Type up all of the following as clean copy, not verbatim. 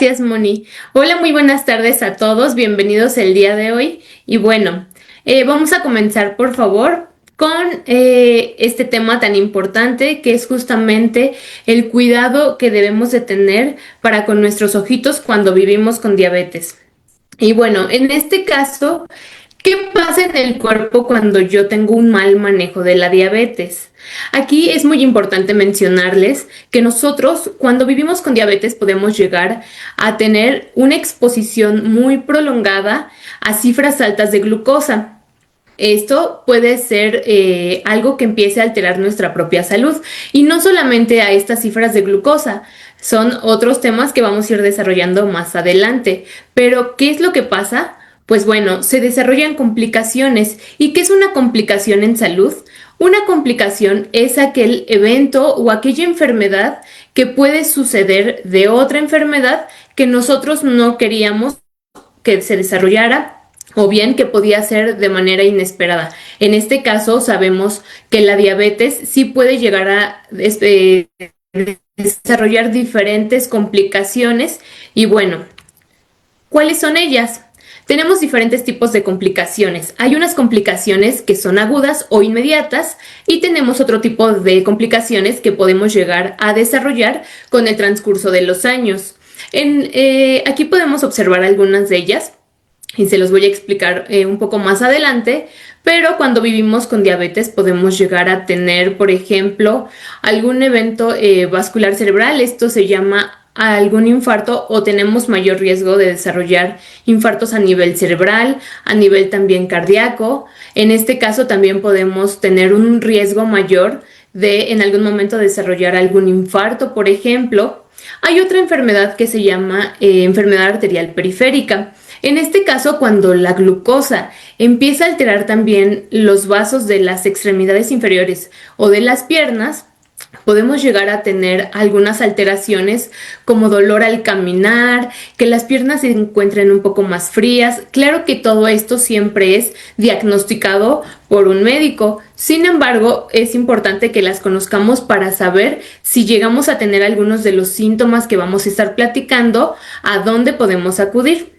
Gracias, Moni. Hola, muy buenas tardes a todos. Bienvenidos el día de hoy. Y bueno, vamos a comenzar, por favor, con este tema tan importante que es justamente el cuidado que debemos de tener para con nuestros ojitos cuando vivimos con diabetes. Y bueno, en este caso, ¿qué pasa en el cuerpo cuando yo tengo un mal manejo de la diabetes? Aquí es muy importante mencionarles que nosotros cuando vivimos con diabetes podemos llegar a tener una exposición muy prolongada a cifras altas de glucosa. Esto puede ser algo que empiece a alterar nuestra propia salud y no solamente a estas cifras de glucosa, son otros temas que vamos a ir desarrollando más adelante. Pero, ¿qué es lo que pasa? Pues bueno, se desarrollan complicaciones. ¿Y qué es una complicación en salud? Una complicación es aquel evento o aquella enfermedad que puede suceder de otra enfermedad que nosotros no queríamos que se desarrollara o bien que podía ser de manera inesperada. En este caso sabemos que la diabetes sí puede llegar a desarrollar diferentes complicaciones y bueno, ¿cuáles son ellas? Tenemos diferentes tipos de complicaciones. Hay unas complicaciones que son agudas o inmediatas y tenemos otro tipo de complicaciones que podemos llegar a desarrollar con el transcurso de los años. Aquí podemos observar algunas de ellas y se los voy a explicar un poco más adelante, pero cuando vivimos con diabetes podemos llegar a tener, por ejemplo, algún evento vascular cerebral. Esto se llama algún infarto o tenemos mayor riesgo de desarrollar infartos a nivel cerebral, a nivel también cardíaco. En este caso también podemos tener un riesgo mayor de en algún momento desarrollar algún infarto, por ejemplo. Hay otra enfermedad que se llama enfermedad arterial periférica. En este caso, cuando la glucosa empieza a alterar también los vasos de las extremidades inferiores o de las piernas, podemos llegar a tener algunas alteraciones como dolor al caminar, que las piernas se encuentren un poco más frías. Claro que todo esto siempre es diagnosticado por un médico. Sin embargo, es importante que las conozcamos para saber si llegamos a tener algunos de los síntomas que vamos a estar platicando, a dónde podemos acudir.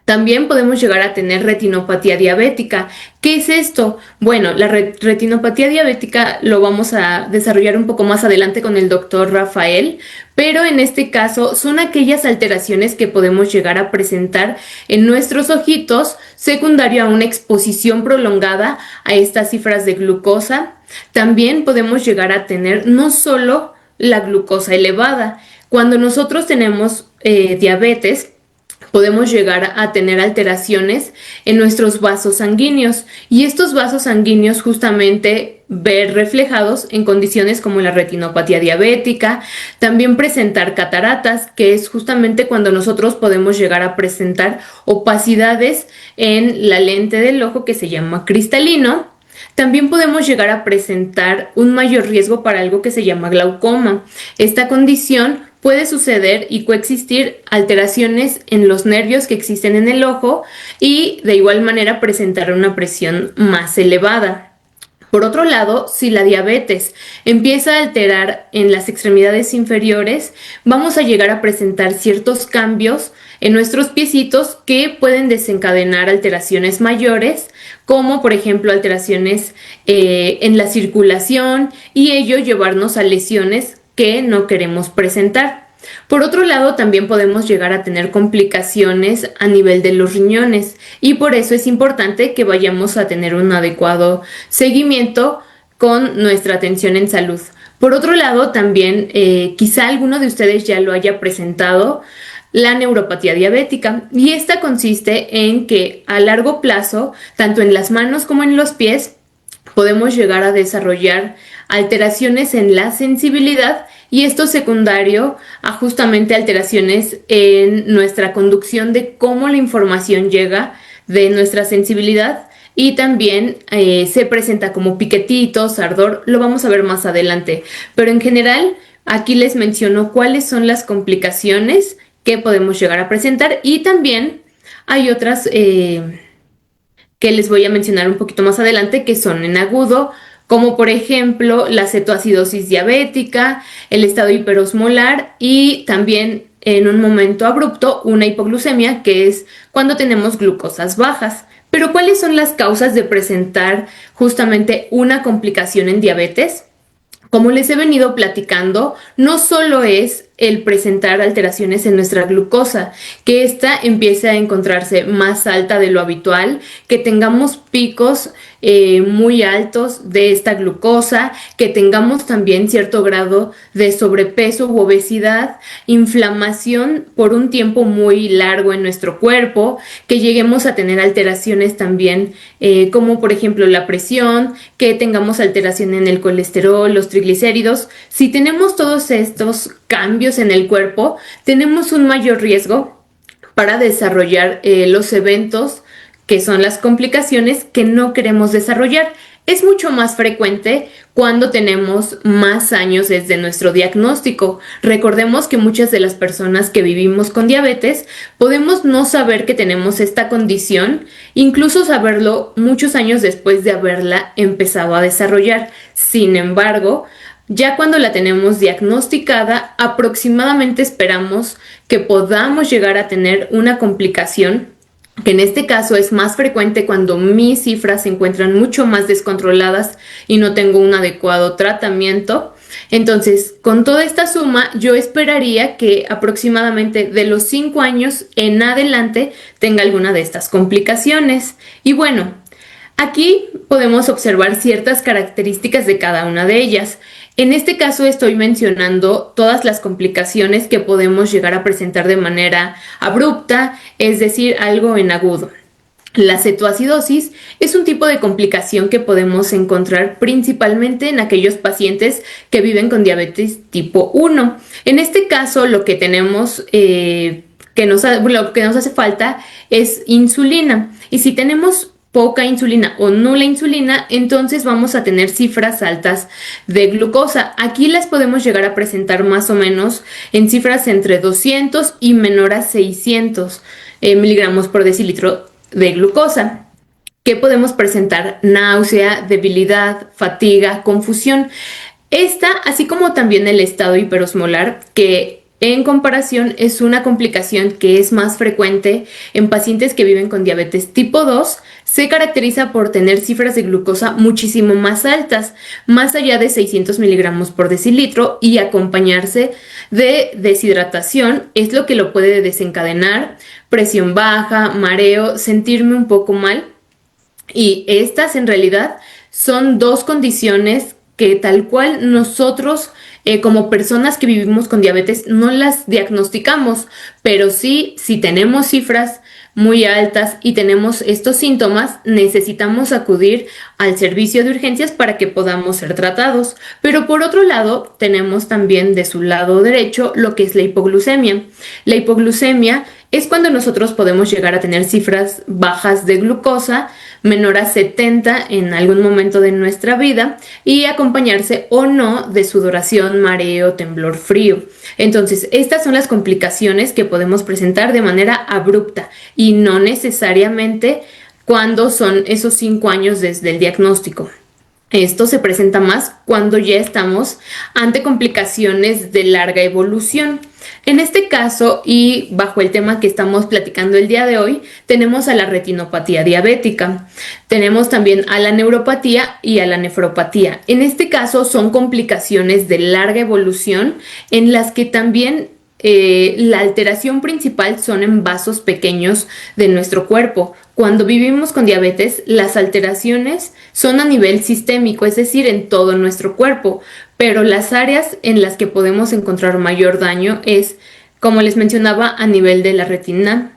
También podemos llegar a tener retinopatía diabética. ¿Qué es esto? Bueno, la retinopatía diabética lo vamos a desarrollar un poco más adelante con el doctor Rafael, pero en este caso son aquellas alteraciones que podemos llegar a presentar en nuestros ojitos secundario a una exposición prolongada a estas cifras de glucosa. También podemos llegar a tener no solo la glucosa elevada. Cuando nosotros tenemos diabetes, podemos llegar a tener alteraciones en nuestros vasos sanguíneos y estos vasos sanguíneos justamente ver reflejados en condiciones como la retinopatía diabética, también presentar cataratas, que es justamente cuando nosotros podemos llegar a presentar opacidades en la lente del ojo que se llama cristalino. También podemos llegar a presentar un mayor riesgo para algo que se llama glaucoma. Esta condición puede suceder y coexistir alteraciones en los nervios que existen en el ojo y de igual manera presentar una presión más elevada. Por otro lado, si la diabetes empieza a alterar en las extremidades inferiores, vamos a llegar a presentar ciertos cambios en nuestros piecitos que pueden desencadenar alteraciones mayores, como por ejemplo alteraciones en la circulación y ello llevarnos a lesiones que no queremos presentar. Por otro lado, también podemos llegar a tener complicaciones a nivel de los riñones y por eso es importante que vayamos a tener un adecuado seguimiento con nuestra atención en salud. Por otro lado, también quizá alguno de ustedes ya lo haya presentado, la neuropatía diabética, y esta consiste en que a largo plazo, tanto en las manos como en los pies, podemos llegar a desarrollar alteraciones en la sensibilidad y esto secundario a justamente alteraciones en nuestra conducción de cómo la información llega de nuestra sensibilidad y también se presenta como piquetitos, ardor, lo vamos a ver más adelante, pero en general aquí les menciono cuáles son las complicaciones que podemos llegar a presentar y también hay otras que les voy a mencionar un poquito más adelante que son en agudo, como por ejemplo la cetoacidosis diabética, el estado hiperosmolar y también en un momento abrupto una hipoglucemia, que es cuando tenemos glucosas bajas. Pero ¿cuáles son las causas de presentar justamente una complicación en diabetes? Como les he venido platicando, no solo es el presentar alteraciones en nuestra glucosa, que ésta empiece a encontrarse más alta de lo habitual, que tengamos picos muy altos de esta glucosa, que tengamos también cierto grado de sobrepeso u obesidad, inflamación por un tiempo muy largo en nuestro cuerpo, que lleguemos a tener alteraciones también como por ejemplo la presión, que tengamos alteración en el colesterol, los triglicéridos. Si tenemos todos estos cambios en el cuerpo, tenemos un mayor riesgo para desarrollar los eventos que son las complicaciones que no queremos desarrollar. Es mucho más frecuente cuando tenemos más años desde nuestro diagnóstico. Recordemos que muchas de las personas que vivimos con diabetes podemos no saber que tenemos esta condición, incluso saberlo muchos años después de haberla empezado a desarrollar. Sin embargo, ya cuando la tenemos diagnosticada, aproximadamente esperamos que podamos llegar a tener una complicación, que en este caso es más frecuente cuando mis cifras se encuentran mucho más descontroladas y no tengo un adecuado tratamiento. Entonces, con toda esta suma, yo esperaría que aproximadamente de los 5 años en adelante tenga alguna de estas complicaciones. Y bueno, aquí podemos observar ciertas características de cada una de ellas. En este caso estoy mencionando todas las complicaciones que podemos llegar a presentar de manera abrupta, es decir, algo en agudo. La cetoacidosis es un tipo de complicación que podemos encontrar principalmente en aquellos pacientes que viven con diabetes tipo 1. En este caso, lo que tenemos lo que nos hace falta es insulina. Y si tenemos poca insulina o nula insulina, entonces vamos a tener cifras altas de glucosa. Aquí las podemos llegar a presentar más o menos en cifras entre 200 y menor a 600 miligramos por decilitro de glucosa. ¿Qué podemos presentar? Náusea, debilidad, fatiga, confusión. Esta, así como también el estado hiperosmolar, que en comparación es una complicación que es más frecuente en pacientes que viven con diabetes tipo 2, se caracteriza por tener cifras de glucosa muchísimo más altas, más allá de 600 miligramos por decilitro, y acompañarse de deshidratación es lo que lo puede desencadenar, presión baja, mareo, sentirme un poco mal. Y estas en realidad son dos condiciones que tal cual nosotros como personas que vivimos con diabetes no las diagnosticamos, pero sí, si tenemos cifras muy altas y tenemos estos síntomas, necesitamos acudir al servicio de urgencias para que podamos ser tratados. Pero por otro lado, tenemos también de su lado derecho lo que es la hipoglucemia. La hipoglucemia es cuando nosotros podemos llegar a tener cifras bajas de glucosa, menor a 70 en algún momento de nuestra vida, y acompañarse o no de sudoración, mareo, temblor, frío. Entonces, estas son las complicaciones que podemos presentar de manera abrupta y no necesariamente cuando son esos 5 años desde el diagnóstico. Esto se presenta más cuando ya estamos ante complicaciones de larga evolución. En este caso, y bajo el tema que estamos platicando el día de hoy, tenemos a la retinopatía diabética. Tenemos también a la neuropatía y a la nefropatía. En este caso son complicaciones de larga evolución en las que también la alteración principal son en vasos pequeños de nuestro cuerpo. Cuando vivimos con diabetes, las alteraciones son a nivel sistémico, es decir, en todo nuestro cuerpo, pero las áreas en las que podemos encontrar mayor daño es, como les mencionaba, a nivel de la retina,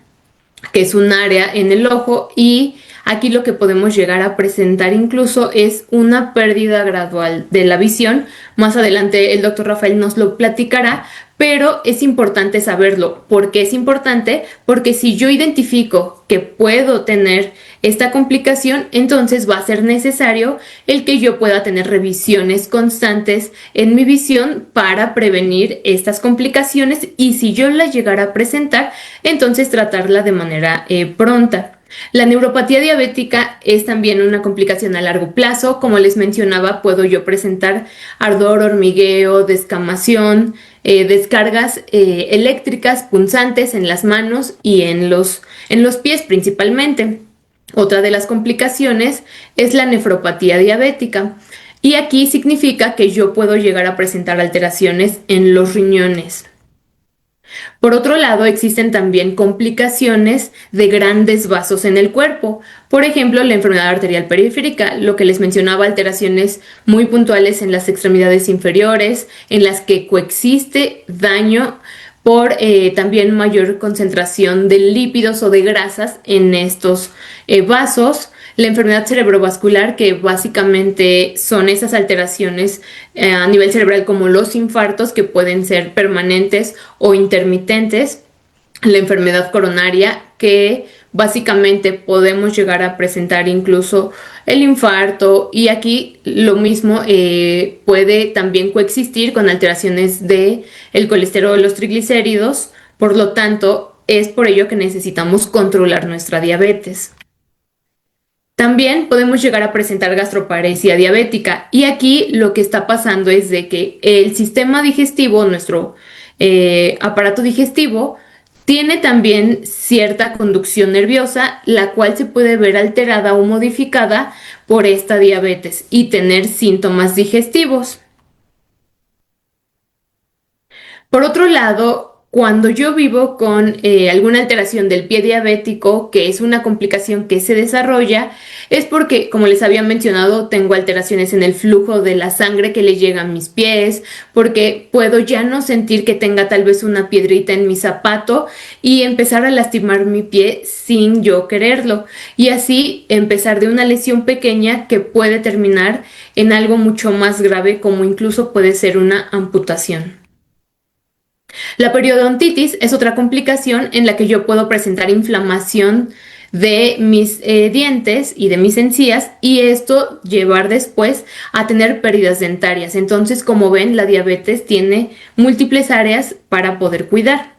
que es un área en el ojo, y aquí lo que podemos llegar a presentar incluso es una pérdida gradual de la visión. Más adelante el doctor Rafael nos lo platicará, pero es importante saberlo. ¿Por qué es importante? Porque si yo identifico que puedo tener esta complicación, entonces va a ser necesario el que yo pueda tener revisiones constantes en mi visión para prevenir estas complicaciones, y si yo las llegara a presentar, entonces tratarla de manera pronta. La neuropatía diabética es también una complicación a largo plazo. Como les mencionaba, puedo yo presentar ardor, hormigueo, descamación, descargas eléctricas punzantes en las manos y en los pies principalmente. Otra de las complicaciones es la nefropatía diabética. Y aquí significa que yo puedo llegar a presentar alteraciones en los riñones. Por otro lado, existen también complicaciones de grandes vasos en el cuerpo. Por ejemplo, la enfermedad arterial periférica, lo que les mencionaba, alteraciones muy puntuales en las extremidades inferiores, en las que coexiste daño por también mayor concentración de lípidos o de grasas en estos vasos. La enfermedad cerebrovascular, que básicamente son esas alteraciones a nivel cerebral como los infartos, que pueden ser permanentes o intermitentes. La enfermedad coronaria, que básicamente podemos llegar a presentar incluso el infarto, y aquí lo mismo puede también coexistir con alteraciones de el colesterol, los triglicéridos. Por lo tanto, es por ello que necesitamos controlar nuestra diabetes. También podemos llegar a presentar gastroparesia diabética, y aquí lo que está pasando es de que el sistema digestivo, nuestro aparato digestivo, tiene también cierta conducción nerviosa, la cual se puede ver alterada o modificada por esta diabetes y tener síntomas digestivos. Por otro lado, cuando yo vivo con alguna alteración del pie diabético, que es una complicación que se desarrolla, es porque, como les había mencionado, tengo alteraciones en el flujo de la sangre que le llega a mis pies, porque puedo ya no sentir que tenga tal vez una piedrita en mi zapato y empezar a lastimar mi pie sin yo quererlo. Y así empezar de una lesión pequeña que puede terminar en algo mucho más grave, como incluso puede ser una amputación. La periodontitis es otra complicación en la que yo puedo presentar inflamación de mis dientes y de mis encías, y esto llevar después a tener pérdidas dentarias. Entonces, como ven, la diabetes tiene múltiples áreas para poder cuidar.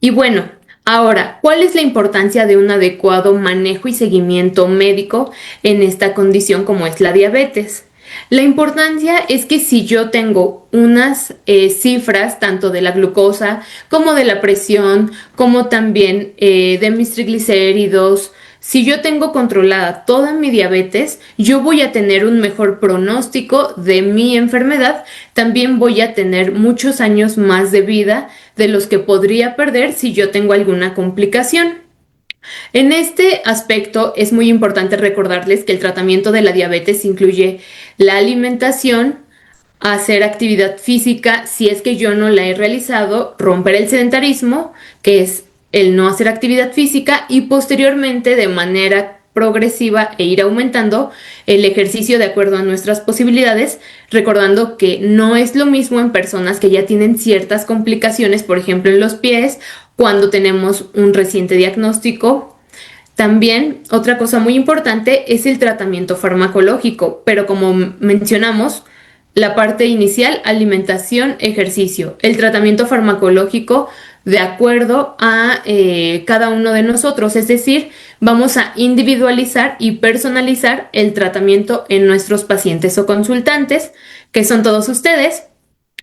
Y bueno, ahora, ¿cuál es la importancia de un adecuado manejo y seguimiento médico en esta condición como es la diabetes? La importancia es que si yo tengo unas cifras tanto de la glucosa como de la presión, como también de mis triglicéridos, si yo tengo controlada toda mi diabetes, yo voy a tener un mejor pronóstico de mi enfermedad. También voy a tener muchos años más de vida de los que podría perder si yo tengo alguna complicación. En este aspecto es muy importante recordarles que el tratamiento de la diabetes incluye la alimentación, hacer actividad física si es que yo no la he realizado, romper el sedentarismo, que es el no hacer actividad física, y posteriormente de manera progresiva e ir aumentando el ejercicio de acuerdo a nuestras posibilidades, recordando que no es lo mismo en personas que ya tienen ciertas complicaciones, por ejemplo en los pies, cuando tenemos un reciente diagnóstico. También otra cosa muy importante es el tratamiento farmacológico, pero como mencionamos, la parte inicial, alimentación, ejercicio. El tratamiento farmacológico de acuerdo a cada uno de nosotros, es decir, vamos a individualizar y personalizar el tratamiento en nuestros pacientes o consultantes, que son todos ustedes.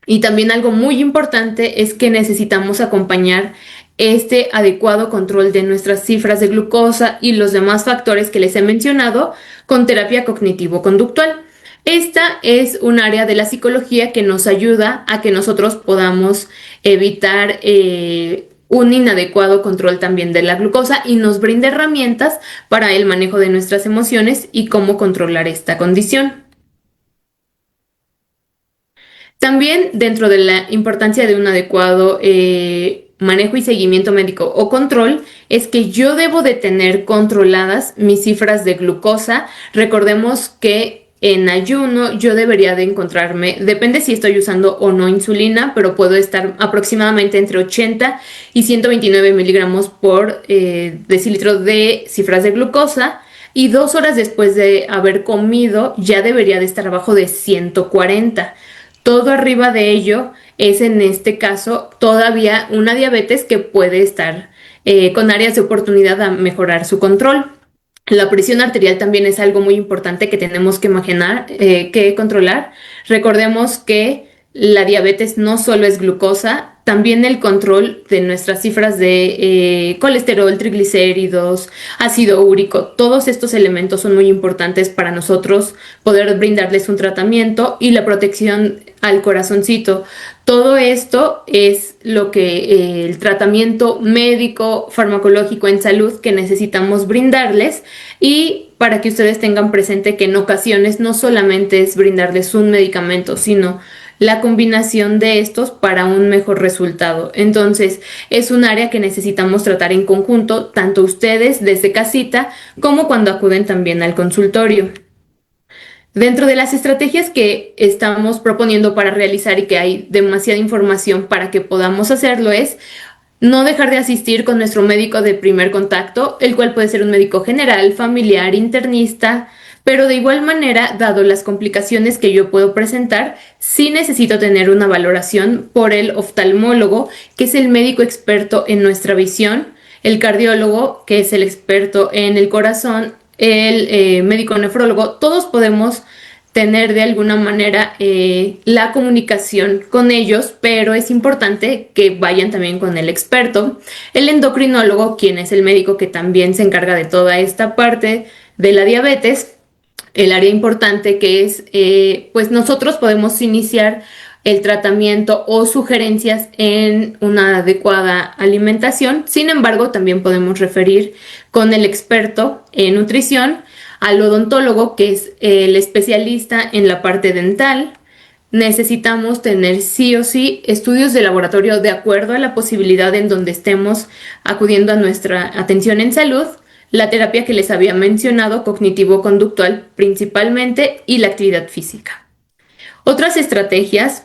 Y también algo muy importante es que necesitamos acompañar este adecuado control de nuestras cifras de glucosa y los demás factores que les he mencionado con terapia cognitivo-conductual. Esta es un área de la psicología que nos ayuda a que nosotros podamos evitar un inadecuado control también de la glucosa, y nos brinda herramientas para el manejo de nuestras emociones y cómo controlar esta condición. También, dentro de la importancia de un adecuado manejo y seguimiento médico o control, es que yo debo de tener controladas mis cifras de glucosa. Recordemos que en ayuno yo debería de encontrarme, depende si estoy usando o no insulina, pero puedo estar aproximadamente entre 80 y 129 miligramos por decilitro de cifras de glucosa, y 2 horas después de haber comido ya debería de estar abajo de 140. Todo arriba de ello es, en este caso, todavía una diabetes que puede estar con áreas de oportunidad a mejorar su control. La presión arterial también es algo muy importante que tenemos que imaginar, que controlar. Recordemos que la diabetes no solo es glucosa, también el control de nuestras cifras de colesterol, triglicéridos, ácido úrico, todos estos elementos son muy importantes para nosotros poder brindarles un tratamiento y la protección al corazoncito. Todo esto es lo que el tratamiento médico, farmacológico en salud que necesitamos brindarles y para que ustedes tengan presente que en ocasiones no solamente es brindarles un medicamento, sino la combinación de estos para un mejor resultado. Entonces, es un área que necesitamos tratar en conjunto, tanto ustedes desde casita como cuando acuden también al consultorio. Dentro de las estrategias que estamos proponiendo para realizar y que hay demasiada información para que podamos hacerlo es no dejar de asistir con nuestro médico de primer contacto, el cual puede ser un médico general, familiar, internista, pero de igual manera, dado las complicaciones que yo puedo presentar, sí necesito tener una valoración por el oftalmólogo, que es el médico experto en nuestra visión, el cardiólogo, que es el experto en el corazón, el médico nefrólogo. Todos podemos tener de alguna manera la comunicación con ellos, pero es importante que vayan también con el experto, el endocrinólogo, quien es el médico que también se encarga de toda esta parte de la diabetes, el área importante que es, pues nosotros podemos iniciar el tratamiento o sugerencias en una adecuada alimentación. Sin embargo, también podemos referir con el experto en nutrición, al odontólogo, que es el especialista en la parte dental. Necesitamos tener sí o sí estudios de laboratorio de acuerdo a la posibilidad en donde estemos acudiendo a nuestra atención en salud, la terapia que les había mencionado, cognitivo-conductual principalmente, y la actividad física. Otras estrategias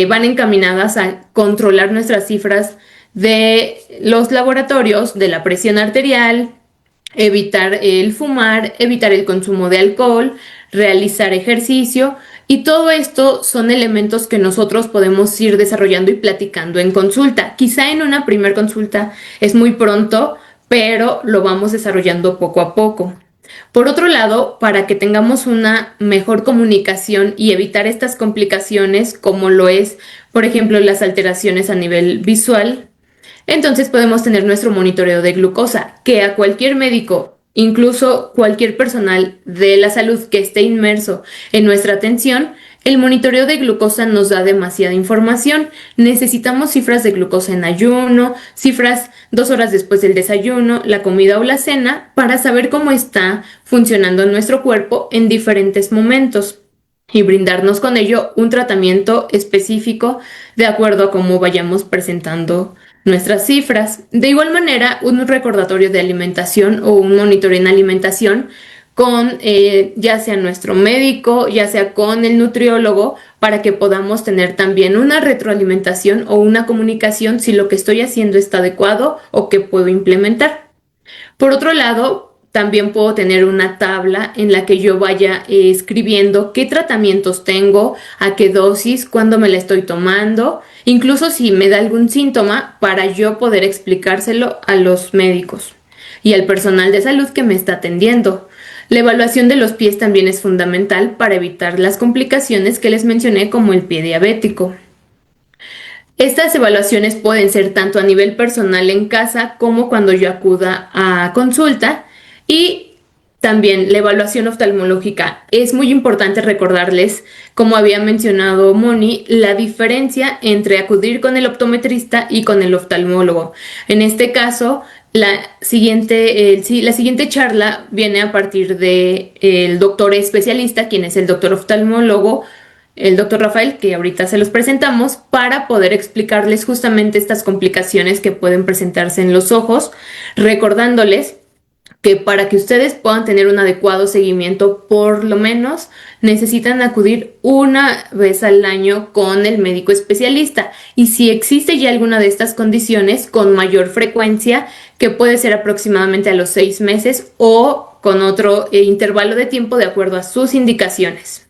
van encaminadas a controlar nuestras cifras de los laboratorios, de la presión arterial, evitar el fumar, evitar el consumo de alcohol, realizar ejercicio, y todo esto son elementos que nosotros podemos ir desarrollando y platicando en consulta. Quizá en una primer consulta es muy pronto, pero lo vamos desarrollando poco a poco. Por otro lado, para que tengamos una mejor comunicación y evitar estas complicaciones, como lo es, por ejemplo, las alteraciones a nivel visual, entonces podemos tener nuestro monitoreo de glucosa, que a cualquier médico, incluso cualquier personal de la salud que esté inmerso en nuestra atención, el monitoreo de glucosa nos da demasiada información. Necesitamos cifras de glucosa en ayuno, cifras 2 horas después del desayuno, la comida o la cena, para saber cómo está funcionando nuestro cuerpo en diferentes momentos y brindarnos con ello un tratamiento específico de acuerdo a cómo vayamos presentando nuestras cifras. De igual manera, un recordatorio de alimentación o un monitoreo en alimentación con ya sea nuestro médico, ya sea con el nutriólogo, para que podamos tener también una retroalimentación o una comunicación si lo que estoy haciendo está adecuado o qué puedo implementar. Por otro lado, también puedo tener una tabla en la que yo vaya escribiendo qué tratamientos tengo, a qué dosis, cuándo me la estoy tomando, incluso si me da algún síntoma, para yo poder explicárselo a los médicos y al personal de salud que me está atendiendo. La evaluación de los pies también es fundamental para evitar las complicaciones que les mencioné, como el pie diabético. Estas evaluaciones pueden ser tanto a nivel personal en casa como cuando yo acuda a consulta, y también la evaluación oftalmológica. Es muy importante recordarles, como había mencionado Moni, la diferencia entre acudir con el optometrista y con el oftalmólogo. En este caso, la siguiente charla viene a partir del doctor especialista, quien es el doctor oftalmólogo, el doctor Rafael, que ahorita se los presentamos, para poder explicarles justamente estas complicaciones que pueden presentarse en los ojos, recordándoles que para que ustedes puedan tener un adecuado seguimiento, por lo menos necesitan acudir una vez al año con el médico especialista, y si existe ya alguna de estas condiciones, con mayor frecuencia, que puede ser aproximadamente a los 6 meses o con otro intervalo de tiempo de acuerdo a sus indicaciones.